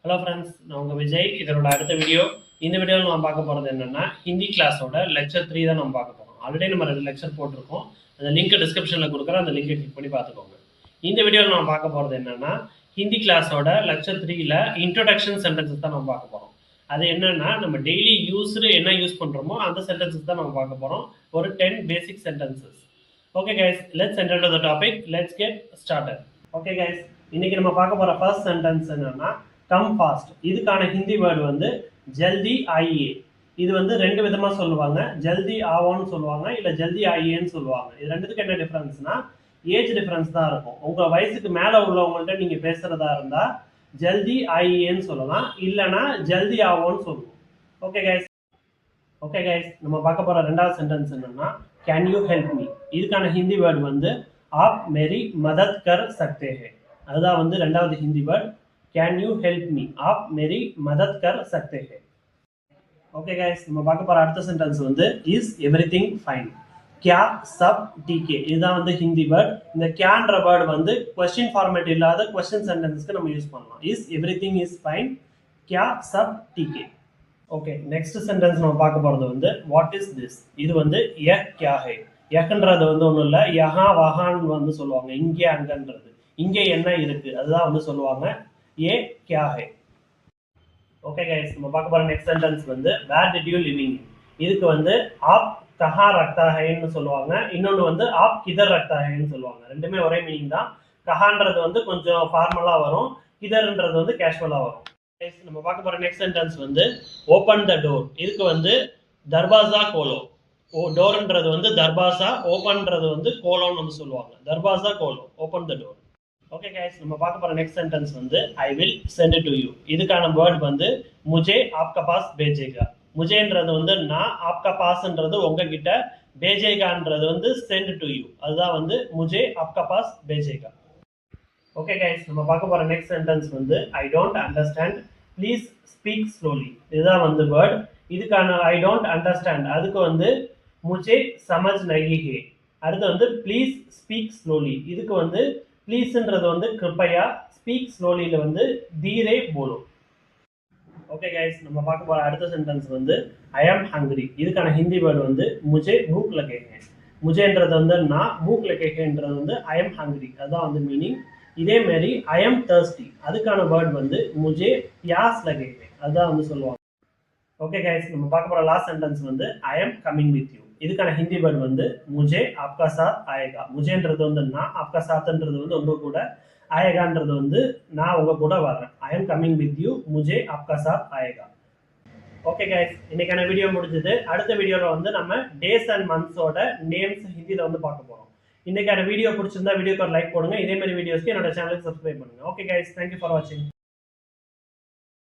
Hello friends, நான் உங்கள் விஜய். இதனோட அடுத்த வீடியோ. இந்த வீடியோவில் நம்ம பார்க்க போகிறது என்னென்னா, ஹிந்தி கிளாஸோட லெக்சர் 3 தான் நம்ம பார்க்க போகிறோம். ஆல்ரெடி நம்ம 2 லெக்சர் போட்டிருக்கோம். அந்த லிங்க்கை டிஸ்கிரிப்ஷனில் கொடுக்குறேன். அந்த லிங்கை கிளிக் பண்ணி பார்த்துக்கோங்க. இந்த வீடியோவில் நம்ம பார்க்க போகிறது என்னென்னா, ஹிந்தி கிளாஸோட லெக்சர் 3ல இன்ட்ரோடக்ஷன் சென்டென்சஸ் தான் நம்ம பார்க்க போகிறோம். அது என்னென்னா, நம்ம டெய்லி என்ன யூஸ் பண்ணுறோமோ அந்த சென்டென்சஸ் தான் நம்ம பார்க்க போகிறோம். ஒரு 10 basic sentences. Okay guys, let's enter to the topic. Let's get started. Okay guys, இன்னைக்கு நம்ம பார்க்க போகிற ஃபர்ஸ்ட் சென்டென்ஸ் என்னென்னா, கம் ஃபாஸ்ட். இதுக்கான ஹிந்தி வேர்டு வந்து ஜல்தி ஆயியே. இது வந்து 2 விதமா சொல்லுவாங்க. ஜல்தி ஆவோன்னு சொல்லுவாங்க, இல்ல ஜல்தி ஆயியேன்னு சொல்லுவாங்க. இது ரெண்டுத்துக்கு என்ன டிஃபரன்ஸ்னா, ஏஜ் டிஃபரன்ஸ் தான் இருக்கும். உங்க வயசுக்கு மேல உள்ளவங்கள்ட்ட நீங்க பேசுறதா இருந்தா ஜல்தி ஆயியேன்னு சொல்லலாம், இல்லனா ஜல்தி ஆவோன்னு சொல்லுவோம். ஓகே கைஸ், நம்ம பார்க்க போற ரெண்டாவது சென்டென்ஸ் என்னன்னா, கேன் யூ ஹெல்ப் மீ. இதுக்கான ஹிந்தி வேர்டு வந்து ஆப் மேரி மதத் கர் சக்தே ஹே. அதுதான் வந்து ரெண்டாவது Hindi word. Can you help me, आप मेरी मदद कर सकते हैं. ओके गाइस, நம்ம பார்க்க போற அடுத்த சென்டென்ஸ் வந்து இஸ் எவ்ரிதிங் ஃபைன். क्या सब ठीक है. இதுதான் வந்து ஹிந்தி வேர்ட். இந்த கேன்ற வேர்ட் வந்து क्वेश्चन ஃபார்மேட் இல்லாத क्वेश्चन சென்டென்ஸ்க்கு நம்ம யூஸ் பண்ணலாம். இஸ் எவ்ரிதிங் இஸ் ஃபைன், क्या सब ठीक है. ஓகே, நெக்ஸ்ட் சென்டென்ஸ் நம்ம பார்க்க போறது வந்து வாட் இஸ் திஸ். இது வந்து यह क्या है. यहன்றது வந்து ஒண்ணும் இல்ல, यहां वहां வந்து சொல்லுவாங்க. இங்கே அங்கன்றது, இங்கே என்ன இருக்கு அதுதான் வந்து சொல்லுவாங்க. ये क्या है. ओके गाइस, நம்ம பார்க்க போற நெக்ஸ்ட் சென்டென்ஸ் வந்து where did you living. இதுக்கு வந்து आप कहां रखता है ன்னு சொல்லுவாங்க. இன்னொன்னு வந்து आप किधर रखता है ன்னு சொல்லுவாங்க. ரெண்டுமே ஒரே மீனிங் தான். கஹான்றது வந்து கொஞ்சம் ஃபார்மலா வரும், கிதர்ன்றது வந்து கேஷுவலா வரும். गाइस, நம்ம பார்க்க போற நெக்ஸ்ட் சென்டென்ஸ் வந்து ஓபன் த டோர். இதுக்கு வந்து தர்வாசா கோலோ. டோர்ன்றது வந்து தர்வாசா, ஓபன்ன்றது வந்து கோலோன்னு வந்து சொல்லுவாங்க. தர்வாசா கோலோ, open the door. Okay guys, நம்ம பார்க்க போற நெக்ஸ்ட் சென்டென்ஸ் வந்து I will send it to you. இதுக்கான வேர்ட் வந்து முஜே ஆப்கா பாஸ் பேஜேகா. முஜேன்றது வந்து நான், ஆப்கா பாஸ்ன்றது உங்ககிட்ட, பேஜேகான்றது வந்து சென்ட் டு யூ. அதுதான் வந்து முஜே ஆப்கா பாஸ் பேஜேகா. ஓகே கைஸ், நம்ம பார்க்க போற நெக்ஸ்ட் சென்டென்ஸ் வந்து I don't understand, please speak slowly. இதுதான் வந்து வேர்ட். இதுக்கான ஐ டோன்ட் அண்டர்ஸ்டாண்ட் அதுக்கு வந்து முஜே சமஜ் நஹி ஹே. அடுத்து வந்து ப்ளீஸ் ஸ்பீக் ஸ்லோலி. இதுக்கு வந்து ப்ளீஸ்ன்றது வந்து கிருப்பையா, ஸ்பீக் ஸ்லோலியில் வந்து தீரே போலோ. ஓகே கைஸ், நம்ம பார்க்க போகிற அடுத்த சென்டென்ஸ் வந்து ஐ ஆம் ஹங்க்ரி. இதுக்கான ஹிந்தி வேர்டு வந்து முஜே பூக் லகே ஹே. முஜேன்றது வந்து நான், பூக் லகே ஹேன்றது வந்து ஐ ஆம் ஹங்க்ரி. அதுதான் வந்து மீனிங். இதே மாதிரி ஐ ஆம் தர்ஸ்டி அதுக்கான வேர்டு வந்து முஜே பியாஸ் லகே ஹே. அதுதான் வந்து சொல்லுவாங்க. ஓகே கைஸ், நம்ம பார்க்க போகிற லாஸ்ட் சென்டென்ஸ் வந்து ஐ ஆம் கமிங் வித் யூ. இதுக்கான ஹிந்தி வேர்டு வந்து முஜே ஆப்கா சாத் ஆயேகா. முஜேன்றது வந்து நான், ஆப்கா சாத்ன்றது வந்து உங்க கூட, ஆயேகான்றது வந்து நான் உங்க கூட வர்றேன். I am coming with you, Mujhe ஆப்கா Chhath ஆயேகா. Okay guys, இன்னைக்கான வீடியோ முடிஞ்சது. அடுத்த வீடியோல வந்து நம்ம டேஸ் அண்ட் மந்த்ஸோட நேம்ஸ் ஹிந்தியில வந்து பார்க்க போறோம். இன்னைக்கான வீடியோ பிடிச்சிருந்தா வீடியோக்கு ஒரு லைக் போடுங்க. இதே மாதிரி வீடியோஸ்க்கு என்னோட சேனலுக்கு சப்ஸ்கிரைப் பண்ணுங்க. ஓகே கைஸ், தேங்க்யூ ஃபார் வாட்சிங்.